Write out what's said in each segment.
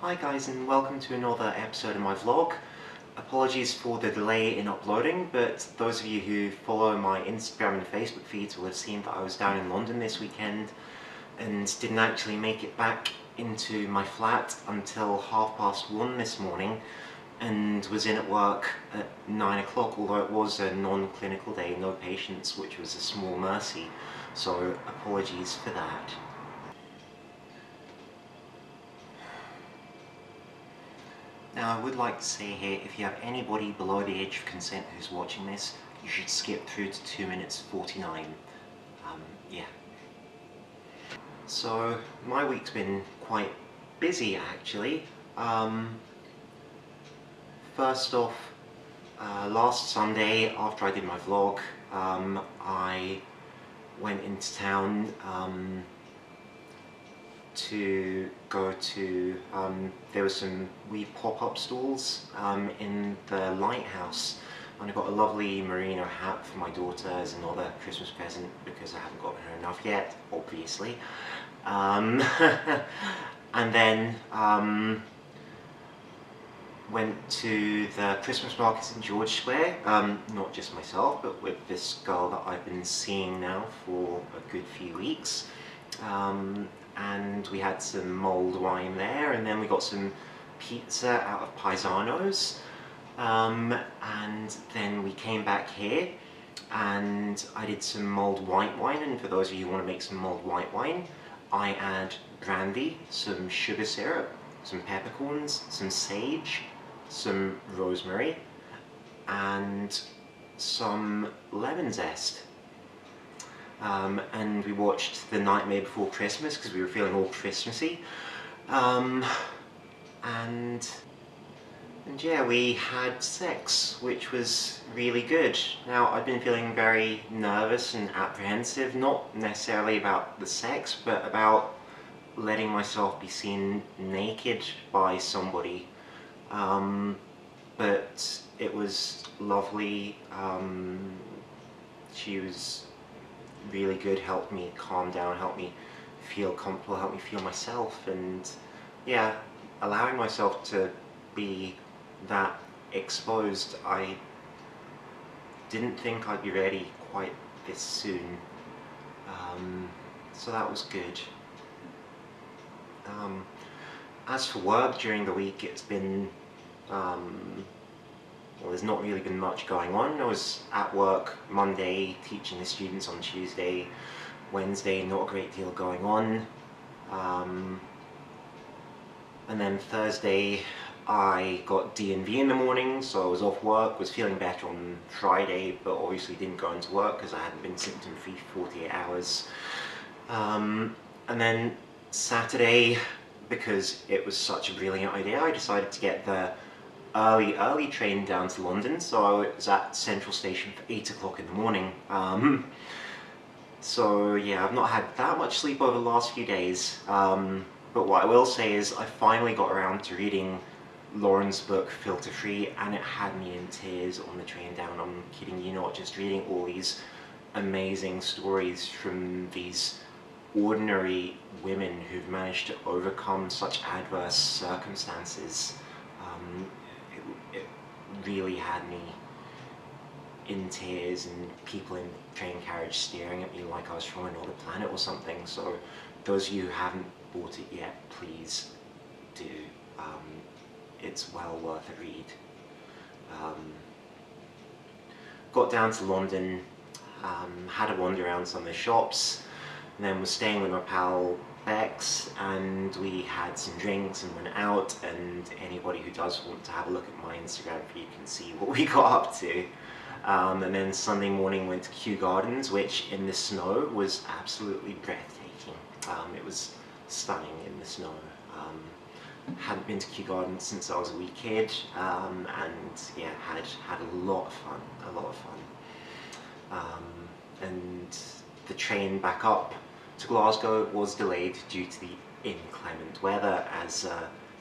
Hi guys, and welcome to another episode of my vlog. Apologies for the delay in uploading, but those of you who follow my Instagram and Facebook feeds will have seen that I was down in London this weekend and didn't actually make it back into my flat until 1:30 this morning, and was in at work at 9 o'clock, although it was a non-clinical day, no patients, which was a small mercy, so apologies for that. Now, I would like to say here, if you have anybody below the age of consent who's watching this, you should skip through to 2 minutes 49. Yeah. So, my week's been quite busy actually. First off, last Sunday after I did my vlog, I went into town to go to, there were some wee pop-up stalls in the lighthouse, and I got a lovely merino hat for my daughter as another Christmas present because I haven't gotten her enough yet, obviously. And then went to the Christmas markets in George Square, not just myself, but with this girl that I've been seeing now for a good few weeks. And we had some mulled wine there, and then we got some pizza out of Paisano's, and then we came back here and I did some mulled white wine. And for those of you who want to make some mulled white wine, I add brandy, some sugar syrup, some peppercorns, some sage, some rosemary, and some lemon zest. And we watched The Nightmare Before Christmas because we were feeling all Christmassy. And yeah, we had sex, which was really good. Now, I've been feeling very nervous and apprehensive, not necessarily about the sex, but about letting myself be seen naked by somebody. But it was lovely. She was really good, helped me calm down, helped me feel comfortable, helped me feel myself, and yeah, allowing myself to be that exposed. I didn't think I'd be ready quite this soon, so that was good. As for work during the week, it's been well, there's not really been much going on. I was at work Monday, teaching the students on Tuesday. Wednesday, not a great deal going on. And then Thursday, I got D&V in the morning, so I was off work, was feeling better on Friday, but obviously didn't go into work because I hadn't been symptom-free for 48 hours. And then Saturday, because it was such a brilliant idea, I decided to get the early train down to London, so I was at Central Station for 8 o'clock in the morning. So yeah, I've not had that much sleep over the last few days, but what I will say is I finally got around to reading Lauren's book Filter Free, and it had me in tears on the train down. I'm kidding you not, just reading all these amazing stories from these ordinary women who've managed to overcome such adverse circumstances. It really had me in tears, and people in the train carriage staring at me like I was from another planet or something. So those of you who haven't bought it yet, please do. It's well worth a read. Got down to London, had a wander around some of the shops, and then was staying with my pal Bex, and we had some drinks and went out, and anybody who does want to have a look at my Instagram feed can see what we got up to. And then Sunday morning went to Kew Gardens, which in the snow was absolutely breathtaking. It was stunning in the snow. Hadn't been to Kew Gardens since I was a wee kid, and yeah, had a lot of fun, and the train back up to Glasgow was delayed due to the inclement weather, as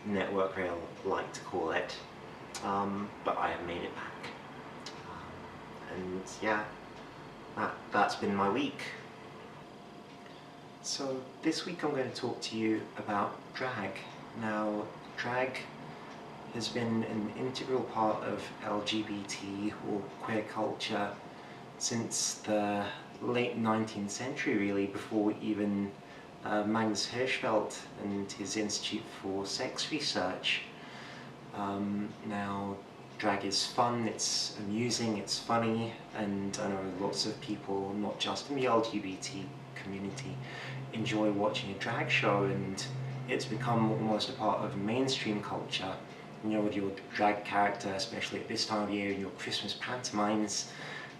Network Rail like to call it, but I have made it back, and yeah, that's been my week. So this week I'm going to talk to you about drag. Now, drag has been an integral part of LGBT or queer culture since the late 19th century, really, before even Magnus Hirschfeld and his Institute for Sex Research. Now, drag is fun, it's amusing, it's funny, and I know lots of people, not just in the LGBT community, enjoy watching a drag show, and it's become almost a part of mainstream culture. You know, with your drag character, especially at this time of year, in your Christmas pantomimes,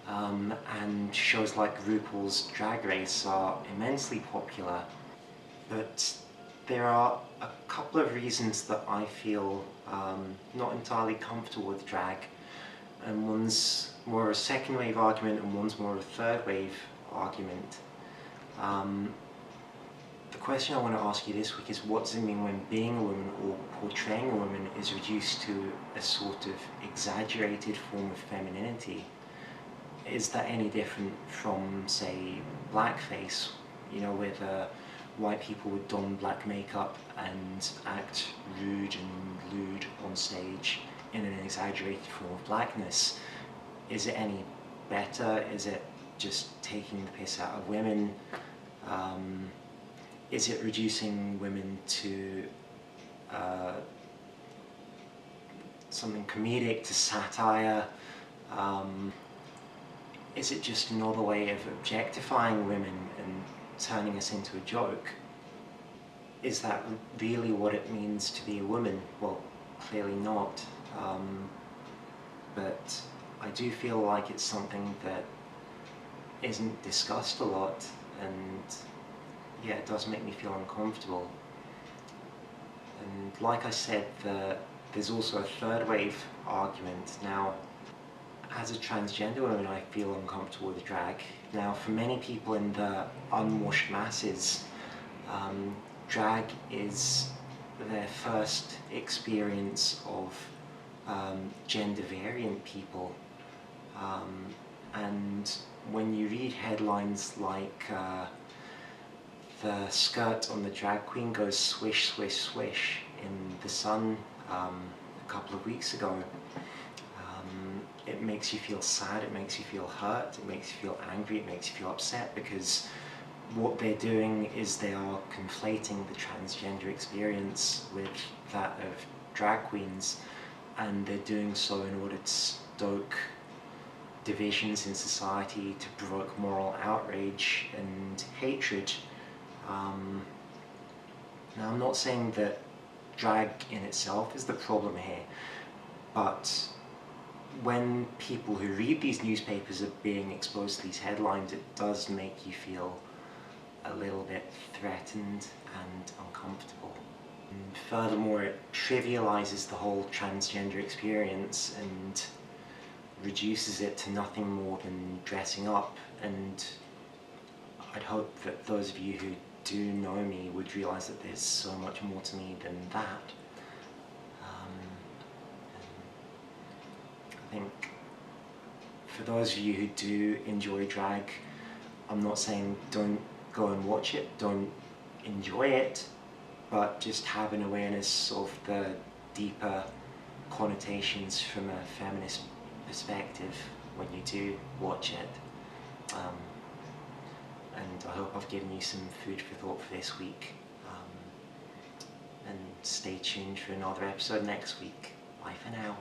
and shows like RuPaul's Drag Race are immensely popular. But there are a couple of reasons that I feel not entirely comfortable with drag, and one's more a second wave argument and one's more of a third wave argument. The question I want to ask you this week is, what does it mean when being a woman or portraying a woman is reduced to a sort of exaggerated form of femininity? Is that any different from, say, blackface, you know, where the white people would don black makeup and act rude and lewd on stage in an exaggerated form of blackness? Is it any better? Is it just taking the piss out of women? Is it reducing women to something comedic, to satire? Is it just another way of objectifying women and turning us into a joke? Is that really what it means to be a woman? Well, clearly not. But I do feel like it's something that isn't discussed a lot, and yeah, it does make me feel uncomfortable. And like I said, there's also a third wave argument. Now, as a transgender woman, I feel uncomfortable with drag. Now, for many people in the unwashed masses, drag is their first experience of gender variant people. And when you read headlines like the skirt on the drag queen goes swish, swish, swish in The Sun a couple of weeks ago, it makes you feel sad, it makes you feel hurt, it makes you feel angry, it makes you feel upset, because what they're doing is they are conflating the transgender experience with that of drag queens, and they're doing so in order to stoke divisions in society, to provoke moral outrage and hatred. Now, I'm not saying that drag in itself is the problem here, but when people who read these newspapers are being exposed to these headlines, it does make you feel a little bit threatened and uncomfortable. And furthermore, it trivializes the whole transgender experience and reduces it to nothing more than dressing up, and I'd hope that those of you who do know me would realize that there's so much more to me than that. I think for those of you who do enjoy drag, I'm not saying don't go and watch it, don't enjoy it, but just have an awareness of the deeper connotations from a feminist perspective when you do watch it. And I hope I've given you some food for thought for this week. And stay tuned for another episode next week. Bye for now.